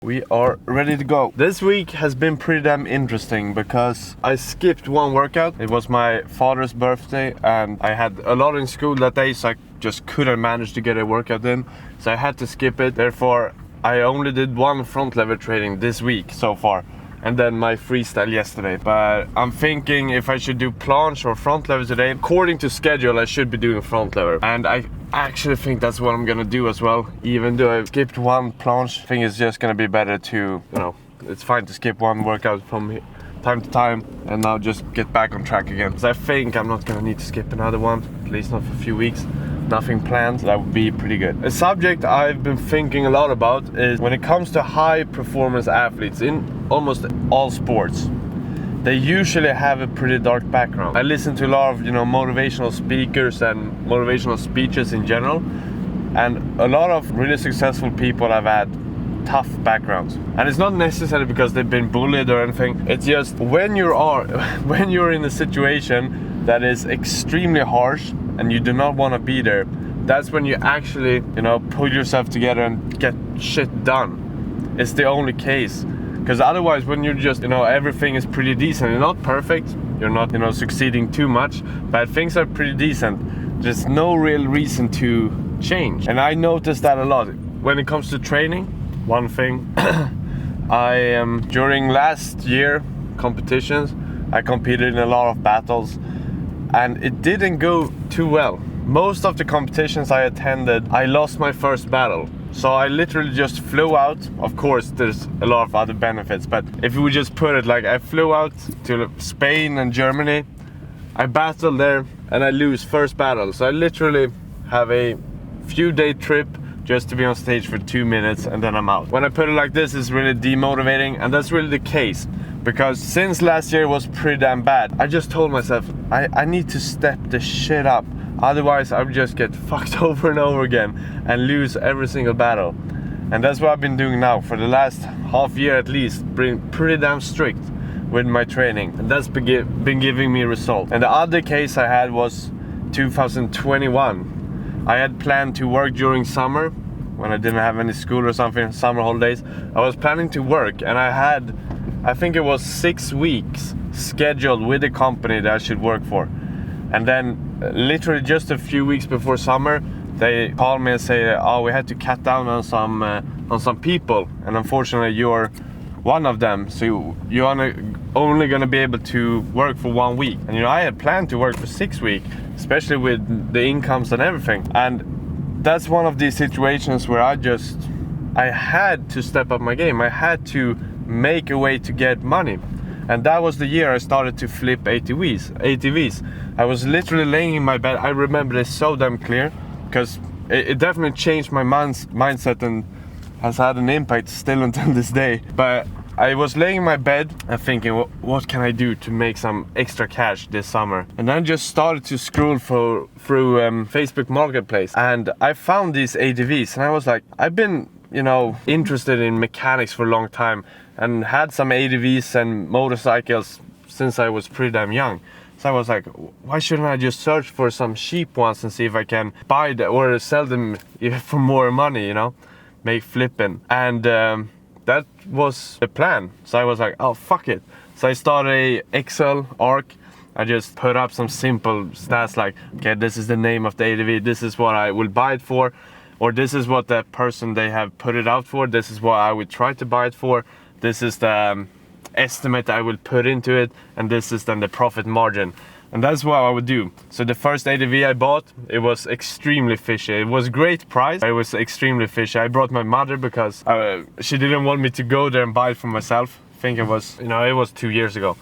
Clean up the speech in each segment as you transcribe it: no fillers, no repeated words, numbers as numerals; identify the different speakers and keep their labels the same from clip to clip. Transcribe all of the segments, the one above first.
Speaker 1: We are ready to go. This week has been pretty damn interesting because I skipped one workout. It was my father's birthday and I had a lot in school that day, so I just couldn't manage to get a workout in. So I had to skip it. Therefore, I only did one front lever training this week so far. And then my freestyle yesterday. But I'm thinking if I should do planche or front lever today. According to schedule, I should be doing front lever. And I actually think that's what I'm gonna do as well. Even though I skipped one planche, I think it's just gonna be better to, it's fine to skip one workout from time to time and now just get back on track again. Because I think I'm not gonna need to skip another one, at least not for a few weeks. Nothing planned, so that would be pretty good. A subject I've been thinking a lot about is when it comes to high performance athletes in almost all sports, they usually have a pretty dark background. I listen to a lot of motivational speakers and motivational speeches in general, and a lot of really successful people have had tough backgrounds. And it's not necessarily because they've been bullied or anything. It's just when you're in a situation that is extremely harsh and you do not want to be there, that's when you actually pull yourself together and get shit done. It's the only case, because otherwise when you're just everything is pretty decent, you're not perfect, you're not succeeding too much, but things are pretty decent, there's no real reason to change. And I noticed that a lot when it comes to training. One thing, during last year competitions, I competed in a lot of battles and it didn't go too well. Most of the competitions I attended, I lost my first battle. So I literally just flew out. Of course, there's a lot of other benefits, but if we just put it like I flew out to Spain and Germany, I battled there and I lose first battle. So I literally have a few day trip just to be on stage for 2 minutes and then I'm out. When I put it like this, it's really demotivating, and that's really the case. Because since last year was pretty damn bad, I just told myself, I need to step the shit up. Otherwise, I would just get fucked over and over again and lose every single battle. And that's what I've been doing now for the last half year at least, being pretty damn strict with my training. And that's been giving me results. And the other case I had was 2021. I had planned to work during summer when I didn't have any school or something, summer holidays. I was planning to work and I think it was 6 weeks scheduled with the company that I should work for. And then literally just a few weeks before summer, they called me and say, oh, we had to cut down on some people. And unfortunately you're one of them. So you're only gonna be able to work for 1 week. And I had planned to work for 6 weeks, especially with the incomes and everything. And that's one of these situations where I had to step up my game. I had to make a way to get money. And that was the year I started to flip ATVs. I was literally laying in my bed. I remember this so damn clear because it definitely changed my mindset and has had an impact still until this day. But I was laying in my bed and thinking, what can I do to make some extra cash this summer? And then I just started to scroll through Facebook Marketplace, and I found these ATVs, and I was like, I've been interested in mechanics for a long time and had some ATVs and motorcycles since I was pretty damn young. So I was like, why shouldn't I just search for some cheap ones and see if I can buy them or sell them for more money, make flipping. And that was the plan. So I was like, oh, fuck it. So I started a Excel arc. I just put up some simple stats like, okay, this is the name of the ATV, this is what I will buy it for, or this is what the person they have put it out for, this is what I would try to buy it for, this is the estimate I will put into it, and this is then the profit margin. And that's what I would do. So the first ATV I bought, it was extremely fishy. It was great price, it was extremely fishy. I brought my mother because she didn't want me to go there and buy it for myself. I think it was, it was 2 years ago.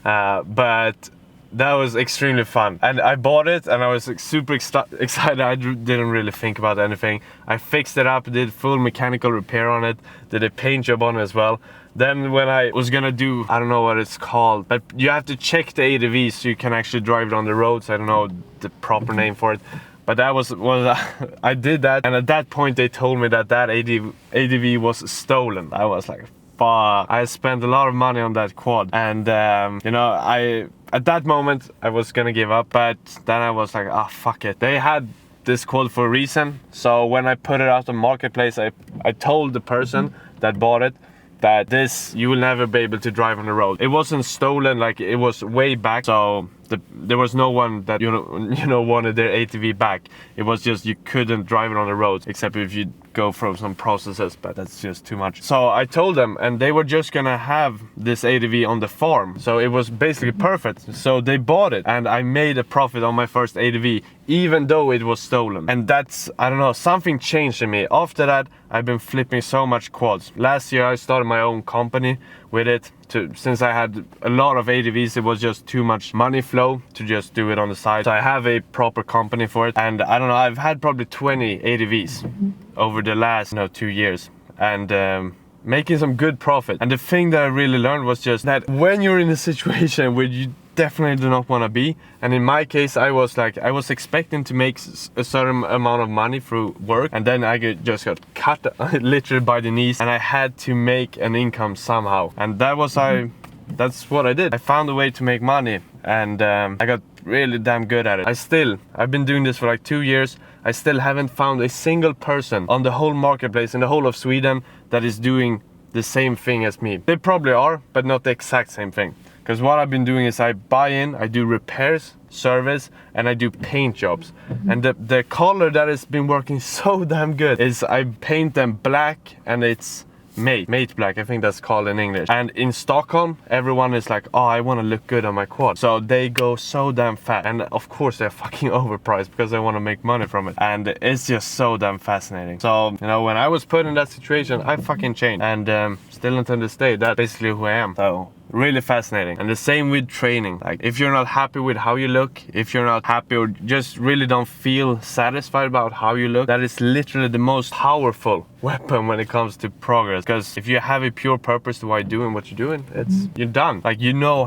Speaker 1: But that was extremely fun. And I bought it and I was super excited. I didn't really think about anything. I fixed it up, did full mechanical repair on it, did a paint job on it as well. Then when I was gonna do, I don't know what it's called, but you have to check the ATV so you can actually drive it on the roads. I don't know the proper name for it. But that was I did that, and at that point they told me that ATV was stolen. I was like, fuck. I spent a lot of money on that quad, and at that moment I was gonna give up, but then I was like, ah, fuck it. They had this quad for a reason, so when I put it out on Marketplace, I told the person that bought it that this you will never be able to drive on the road. It wasn't stolen, like it was way back, so there was no one that you know wanted their ATV back. It was just you couldn't drive it on the road except if you go through some processes, but that's just too much. So I told them, and they were just gonna have this ATV on the farm, so it was basically perfect. So they bought it, and I made a profit on my first ATV even though it was stolen. And that's, I don't know, something changed in me. After that, I've been flipping so much quads. Last year I started my own company with it. Since I had a lot of ATVs, it was just too much money flow to just do it on the side. So I have a proper company for it, and I don't know, I've had probably 20 ATVs over the last 2 years, and making some good profit. And the thing that I really learned was just that when you're in a situation where you definitely do not want to be, and in my case I was expecting to make a certain amount of money through work, and then I just got cut literally by the knees, and I had to make an income somehow, and that's what I did. I found a way to make money, and I got really damn good at it. I've been doing this for like 2 years. I still haven't found a single person on the whole marketplace in the whole of Sweden that is doing the same thing as me. They probably are, but not the exact same thing. Because what I've been doing is I buy in, I do repairs, service, and I do paint jobs. And the color that has been working so damn good is I paint them black, and it's mate black, I think that's called in English. And in Stockholm, everyone is like, oh, I want to look good on my quad. So they go so damn fast. And of course they're fucking overpriced because I want to make money from it. And it's just so damn fascinating. So, when I was put in that situation, I fucking changed. And still until this day, that's basically who I am. So really fascinating. And the same with training. Like, if you're not happy with how you look, if you're not happy or just really don't feel satisfied about how you look, that is literally the most powerful weapon when it comes to progress. Because if you have a pure purpose to why you're doing what you're doing, you're done. Like, you know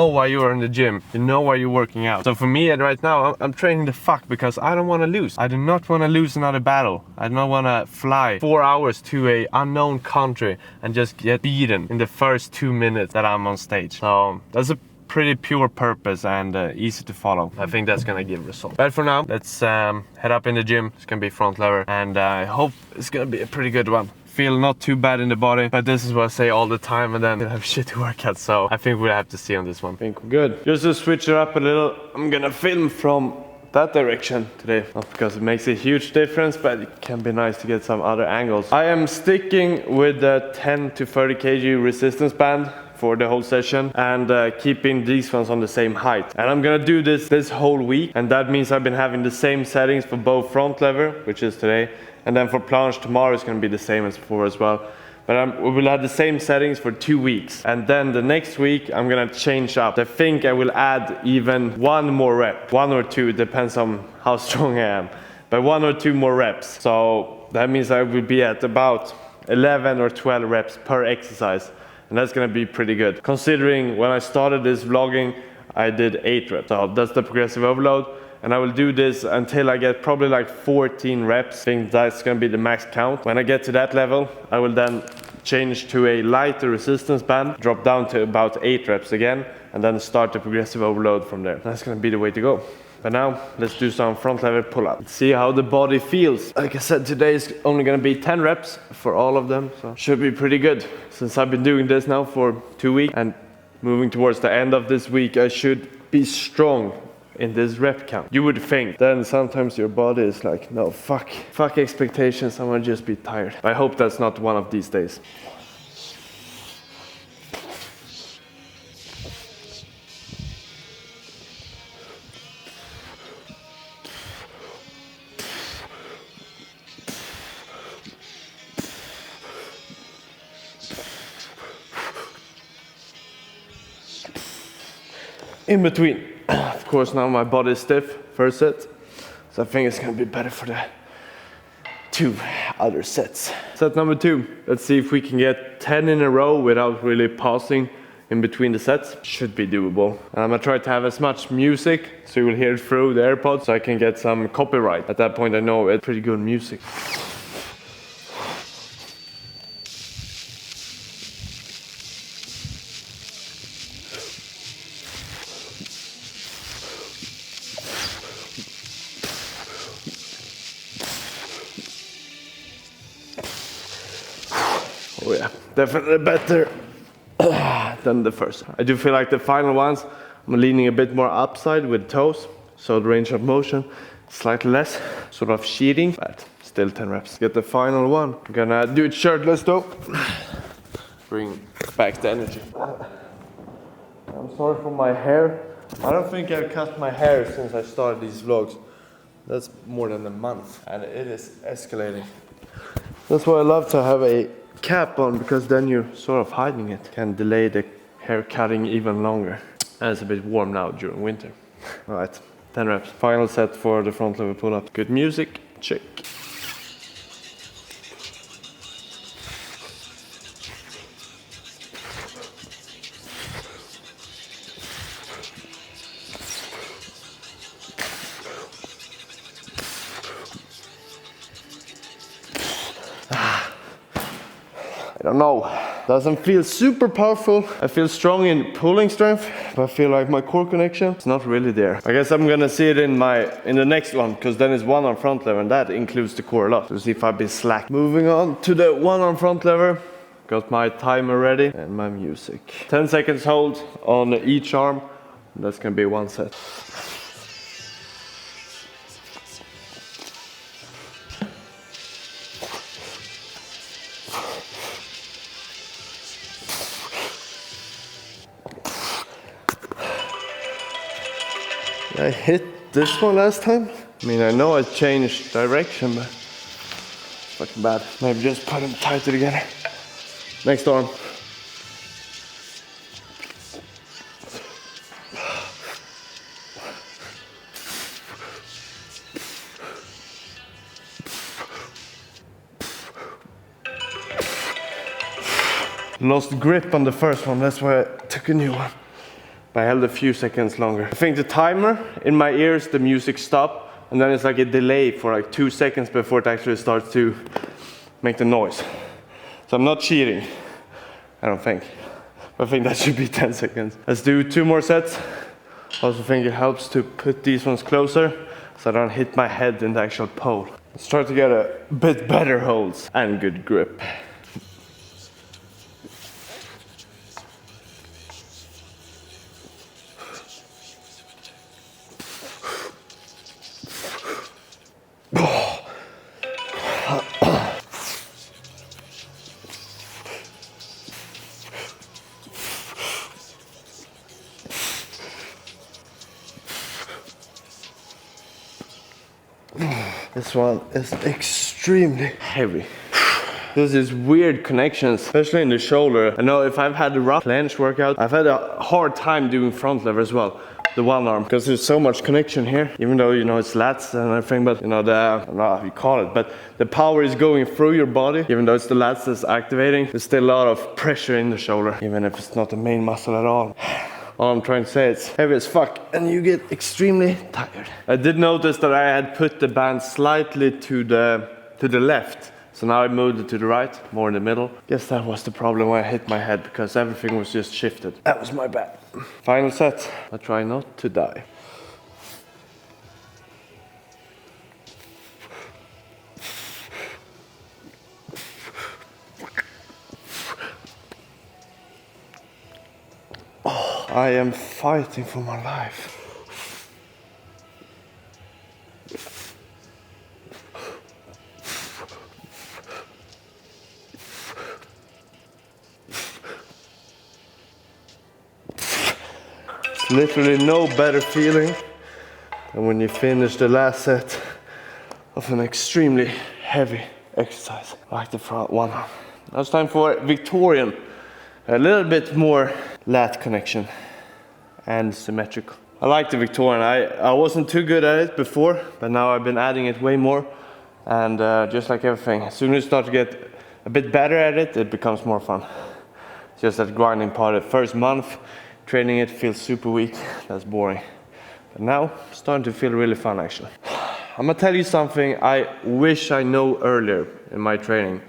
Speaker 1: why you're in the gym, you know why you're working out. So for me right now, I'm training the fuck because I don't want to lose. I do not want to lose another battle. I do not want to fly 4 hours to a unknown country and just get beaten in the first 2 minutes that I'm on stage. So that's a pretty pure purpose and easy to follow. I think that's gonna give results. But for now, let's head up in the gym. It's gonna be front lever, and I hope it's gonna be a pretty good one. Feel not too bad in the body, but this is what I say all the time, and then I have shit to work at. So I think we'll have to see on this one. I think we're good. Just to switch it up a little, I'm gonna film from that direction today. Not because it makes a huge difference, but it can be nice to get some other angles. I am sticking with the 10 to 30 kg resistance band for the whole session, and keeping these ones on the same height. And I'm gonna do this whole week, and that means I've been having the same settings for both front lever, which is today, and then for planche tomorrow is gonna be the same as before as well. But we will have the same settings for 2 weeks. And then the next week, I'm gonna change up. I think I will add even 1 more rep. 1 or 2, depends on how strong I am. But 1 or 2 more reps. So that means I will be at about 11 or 12 reps per exercise. And that's gonna be pretty good. Considering when I started this vlogging, I did 8 reps. So that's the progressive overload. And I will do this until I get probably like 14 reps. I think that's gonna be the max count. When I get to that level, I will then change to a lighter resistance band, drop down to about 8 reps again, and then start the progressive overload from there. That's gonna be the way to go. But now, let's do some front lever pull-up. Let's see how the body feels. Like I said, today is only gonna be 10 reps for all of them, so should be pretty good. Since I've been doing this now for 2 weeks, and moving towards the end of this week, I should be strong in this rep count. You would think. Then sometimes your body is like, no, fuck expectations, I wanna just be tired. I hope that's not one of these days. In between. Of course, now my body is stiff, first set. So I think it's gonna be better for the 2 other sets. Set number 2. Let's see if we can get 10 in a row without really pausing in between the sets. Should be doable. And I'm gonna try to have as much music, so you will hear it through the AirPods, so I can get some copyright. At that point I know it's pretty good music. Oh yeah. Definitely better than the first. I do feel like the final ones, I'm leaning a bit more upside with toes, so the range of motion slightly less, sort of cheating, but still 10 reps. Get the final one. I'm gonna do it shirtless though. Bring back the energy. I'm sorry for my hair. I don't think I've cut my hair since I started these vlogs. That's more than a month, and it is escalating. That's why I love to have a cap on, because then you're sort of hiding it. Can delay the hair cutting even longer. And it's a bit warm now during winter. All right, 10 reps. Final set for the front lever pull-up. Good music, check. I don't know, doesn't feel super powerful. I feel strong in pulling strength, but I feel like my core connection is not really there. I guess I'm gonna see it in the next one, because then it's one arm front lever, and that includes the core a lot. To see if I've been slack. Moving on to the one arm front lever. Got my timer ready and my music. 10 seconds hold on each arm. That's gonna be one set. I hit this one last time. I mean, I know I changed direction, but it's fucking bad. Maybe just put them tighter together. Next arm. Lost grip on the first one, that's why I took a new one. I held a few seconds longer. I think the timer in my ears, the music stopped, and then it's like a delay for like 2 seconds before it actually starts to make the noise. So I'm not cheating, I don't think. But I think that should be 10 seconds. Let's do 2 more sets. Also think it helps to put these ones closer so I don't hit my head in the actual pole. Let's try to get a bit better holds and good grip. This one is extremely heavy. There's these weird connections, especially in the shoulder. I know if I've had a rough planche workout, I've had a hard time doing front lever as well. The one arm, because there's so much connection here, even though, you know, it's lats and everything, but you know, I don't know how you call it, but the power is going through your body. Even though it's the lats that's activating, there's still a lot of pressure in the shoulder, even if it's not the main muscle at all. All I'm trying to say, it's heavy as fuck, and you get extremely tired. I did notice that I had put the band slightly to the left, so now I moved it to the right, more in the middle. Guess that was the problem when I hit my head, because everything was just shifted. That was my bad. Final set. I try not to die. Oh, I am fighting for my life. It's literally no better feeling than when you finish the last set of an extremely heavy exercise, like the front one. Now it's time for Victorian. A little bit more lat connection and symmetrical. I like the Victorian. I wasn't too good at it before, but now I've been adding it way more. And just like everything, as soon as you start to get a bit better at it, it becomes more fun. It's just that grinding part. The first month, training it feels super weak. That's boring. But now, it's starting to feel really fun actually. I'm gonna tell you something I wish I know earlier in my training.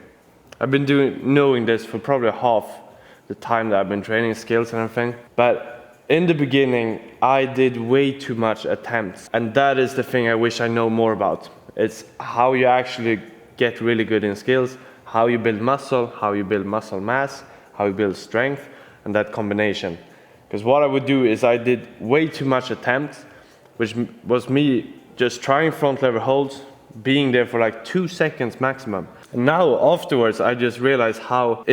Speaker 1: I've been knowing this for probably half the time that I've been training skills and everything. But in the beginning, I did way too much attempts. And that is the thing I wish I know more about. It's how you actually get really good in skills, how you build muscle, how you build muscle mass, how you build strength, and that combination. Because what I would do is I did way too much attempts, which was me just trying front lever holds, being there for like 2 seconds maximum. And now afterwards I just realized how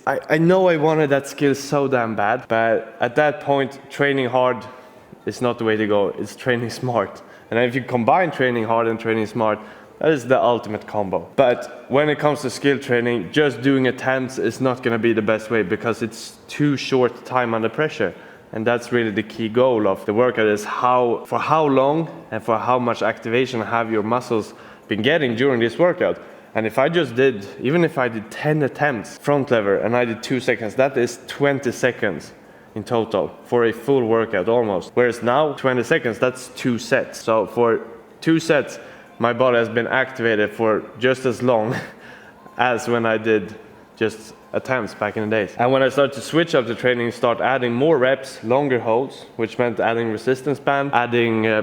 Speaker 1: I know I wanted that skill so damn bad, but at that point training hard is not the way to go. It's training smart. And if you combine training hard and training smart, that is the ultimate combo. But when it comes to skill training, just doing attempts is not going to be the best way, because it's too short time under pressure. And that's really the key goal of the workout, is for how long and for how much activation have your muscles been getting during this workout. And if I just did, even if I did 10 attempts front lever and I did 2 seconds, that is 20 seconds in total for a full workout almost. Whereas now 20 seconds, that's 2 sets. So for 2 sets, my body has been activated for just as long as when I did just attempts back in the days. And when I started to switch up the training, start adding more reps, longer holds, which meant adding resistance band, adding a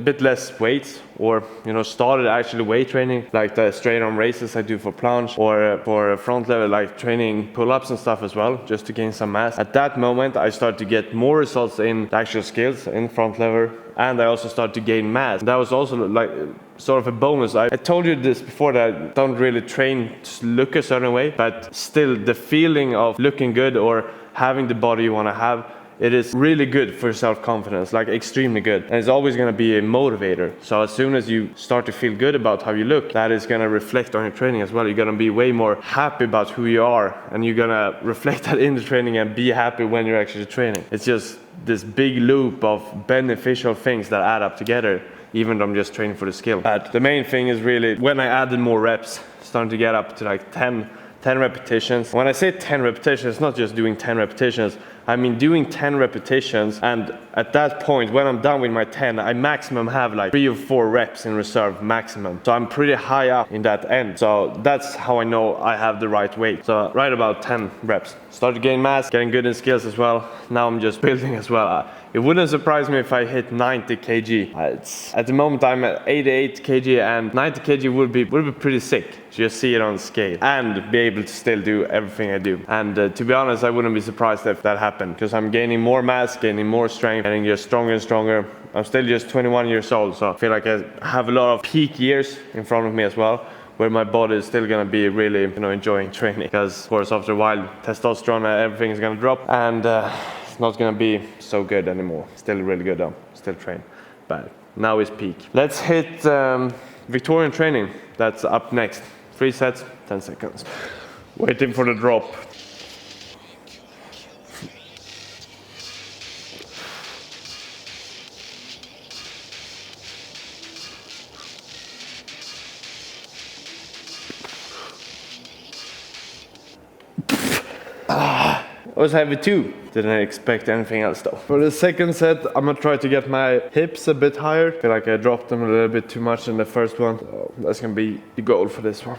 Speaker 1: bit less weights, or started actually weight training, like the straight arm raises I do for planche, or for front lever, like training pull-ups and stuff as well, just to gain some mass. At that moment, I started to get more results in the actual skills in front lever, and I also started to gain mass. That was also like sort of a bonus. I told you this before, that I don't really train to look a certain way, but still the feeling of looking good or having the body you want to have, it is really good for self-confidence, like extremely good. And it's always going to be a motivator. So as soon as you start to feel good about how you look, that is going to reflect on your training as well. You're going to be way more happy about who you are, and you're going to reflect that in the training and be happy when you're actually training. It's just this big loop of beneficial things that add up together, even though I'm just training for the skill. But the main thing is really when I added more reps, starting to get up to like 10 repetitions. When I say 10 repetitions, it's not just doing 10 repetitions. I mean doing 10 repetitions, and at that point, when I'm done with my 10, I maximum have like 3 or 4 reps in reserve maximum. So I'm pretty high up in that end. So that's how I know I have the right weight. So right about 10 reps. Start to gain mass, getting good in skills as well. Now I'm just building as well. It wouldn't surprise me if I hit 90 kg. At the moment I'm at 88 kg, and 90 kg would be pretty sick. Just see it on scale and be able to still do everything I do. And to be honest, I wouldn't be surprised if that happened, because I'm gaining more mass, gaining more strength, getting just stronger and stronger. I'm still just 21 years old, so I feel like I have a lot of peak years in front of me as well, where my body is still going to be really enjoying training. Because of course after a while testosterone and everything is going to drop, and it's not going to be so good anymore. Still really good though, still train, but now is peak. Let's hit Victorian training. That's up next. 3 sets, 10 seconds. Waiting for the drop. It was heavy too. Didn't expect anything else though. For the second set, I'm gonna try to get my hips a bit higher. I feel like I dropped them a little bit too much in the first one. So that's gonna be the goal for this one.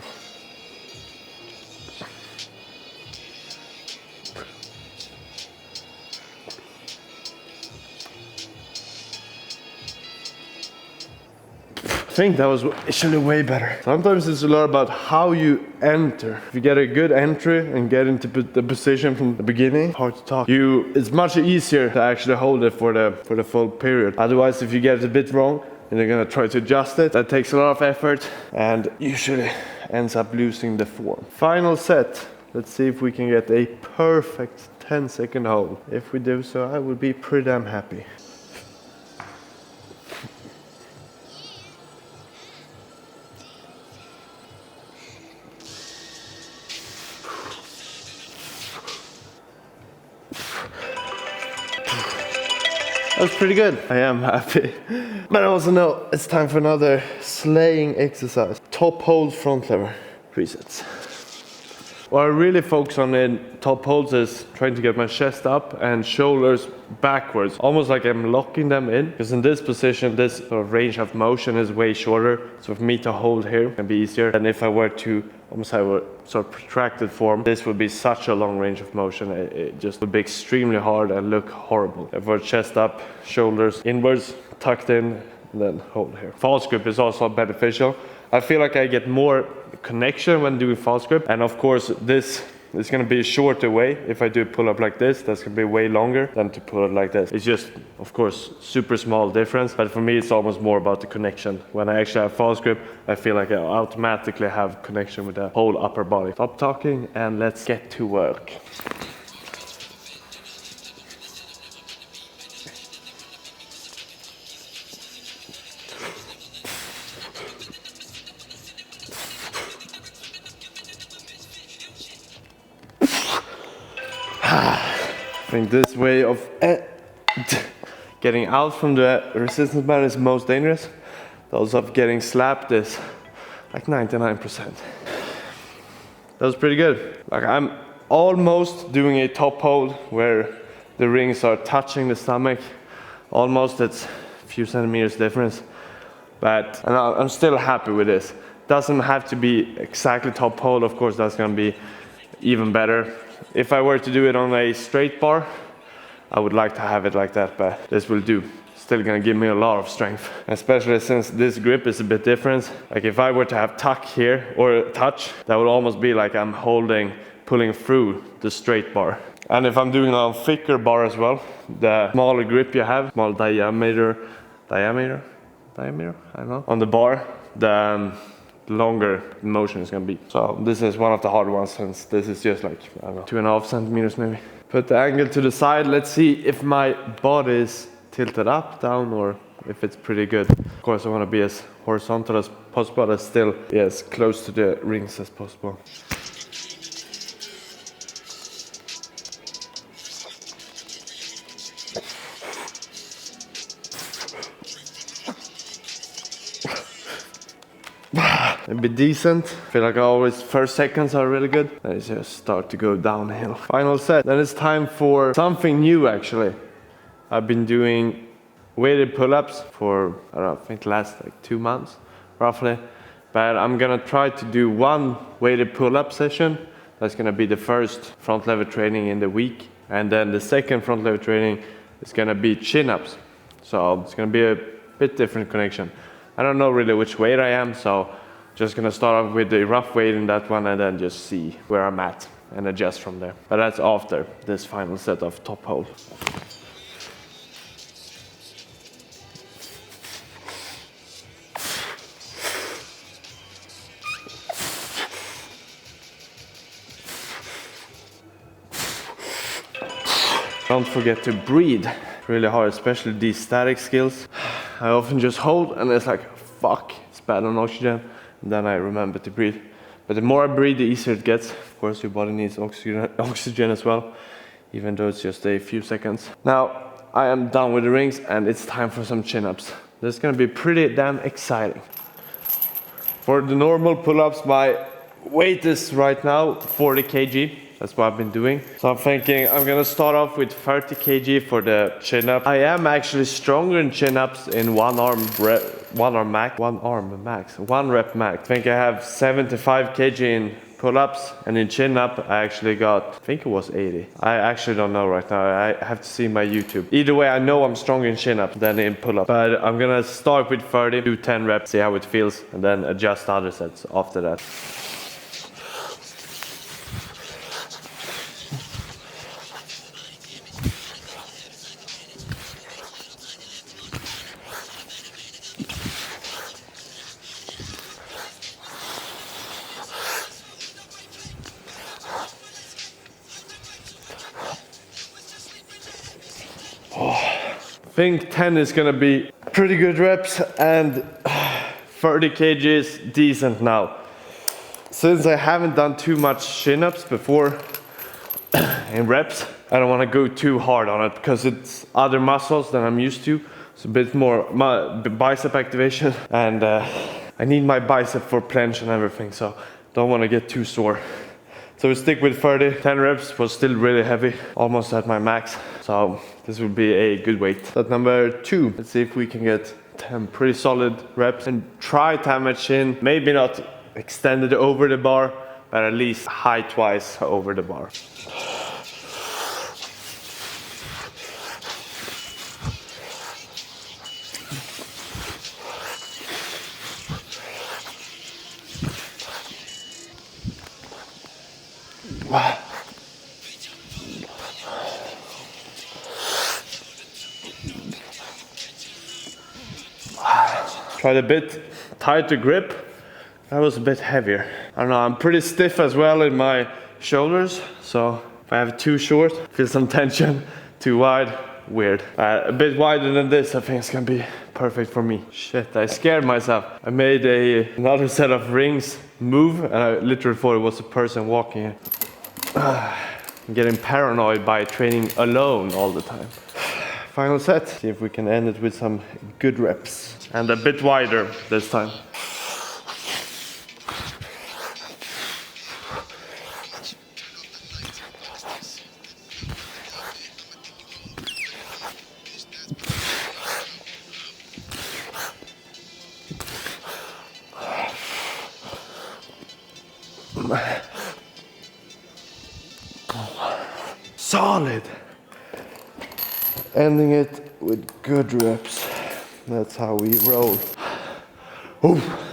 Speaker 1: I think that was actually way better. Sometimes it's a lot about how you enter. If you get a good entry and get into the position from the beginning, hard to talk. It's much easier to actually hold it for the full period. Otherwise, if you get it a bit wrong, and you're gonna try to adjust it, that takes a lot of effort and usually ends up losing the form. Final set. Let's see if we can get a perfect 10-second hold. If we do so, I would be pretty damn happy. That was pretty good. I am happy. But I also know it's time for another slaying exercise. Top hold front lever. 3 sets. What I really focus on in top holds is trying to get my chest up and shoulders backwards, almost like I'm locking them in, because in this position this sort of range of motion is way shorter, so for me to hold here can be easier than if I were to almost have a sort of protracted form. This would be such a long range of motion, it just would be extremely hard and look horrible. Therefore, chest up, shoulders inwards, tucked in, and then hold here. False grip is also beneficial. I feel like I get more connection when doing false grip. And of course this is going to be a shorter way. If I do a pull up like this, that's going to be way longer than to pull it like this. It's just, of course, super small difference, but for me it's almost more about the connection. When I actually have false grip, I feel like I automatically have connection with the whole upper body. Stop talking and let's get to work. I think this way of getting out from the resistance band is most dangerous. Those of getting slapped is like 99%. That was pretty good. Like I'm almost doing a top hold where the rings are touching the stomach. Almost, it's a few centimeters difference. But I'm still happy with this. Doesn't have to be exactly top hold, of course that's gonna be even better. If I were to do it on a straight bar, I would like to have it like that, but this will do. Still gonna give me a lot of strength, especially since this grip is a bit different. Like if I were to have tuck here or touch, that would almost be like I'm pulling through the straight bar. And if I'm doing it on thicker bar as well, the smaller grip you have, small diameter, I don't know, on the bar, the longer the motion is gonna be. So this is one of the hard ones since this is just like, I don't know, 2.5 centimeters maybe. Put the angle to the side. Let's see if my body is tilted up, down, or if it's pretty good. Of course I want to be as horizontal as possible, but still be as close to the rings as possible. A bit decent. Feel like always first seconds are really good. Then it just start to go downhill. Final set. Then it's time for something new actually. I've been doing weighted pull-ups for, I don't know, I think the last like 2 months roughly. But I'm gonna try to do one weighted pull-up session. That's gonna be the first front lever training in the week. And then the second front lever training is gonna be chin-ups. So it's gonna be a bit different connection. I don't know really which weight I am, so just gonna start off with the rough weight in that one and then just see where I'm at and adjust from there. But that's after this final set of top hold. Don't forget to breathe. Really hard, especially these static skills. I often just hold and it's like, fuck, it's bad on oxygen. And then I remember to breathe. But the more I breathe, the easier it gets. Of course, your body needs oxygen as well, even though it's just a few seconds. Now, I am done with the rings and it's time for some chin-ups. This is gonna be pretty damn exciting. For the normal pull-ups, my weight is right now 40 kg. That's what I've been doing. So I'm thinking I'm gonna start off with 30 kg for the chin-up. I am actually stronger in chin-ups in one rep max. I think I have 75 kg in pull-ups, and in chin-up I actually got, I think it was 80. I actually don't know right now. I have to see my YouTube. Either way, I know I'm stronger in chin-up than in pull-up. But I'm gonna start with 30, do 10 reps, see how it feels, and then adjust other sets after that. I think 10 is gonna be pretty good reps and 30 kg is decent now. Since I haven't done too much chin-ups before in reps, I don't want to go too hard on it because it's other muscles than I'm used to. It's a bit more bicep activation and I need my bicep for planche and everything, so don't want to get too sore. So we stick with 30, 10 reps was still really heavy, almost at my max. So this would be a good weight. Set number 2, let's see if we can get 10 pretty solid reps and try to have my chin, maybe not extended over the bar, but at least height-wise over the bar. Tried a bit tighter grip. That was a bit heavier. I don't know, I'm pretty stiff as well in my shoulders. So if I have too short, feel some tension. Too wide, weird. A bit wider than this, I think it's gonna be perfect for me. Shit, I scared myself. I made another set of rings move and I literally thought it was a person walking here. I'm getting paranoid by training alone all the time. Final set. See if we can end it with some good reps. And a bit wider this time. Solid. Ending it with good reps. That's how we roll. Oof.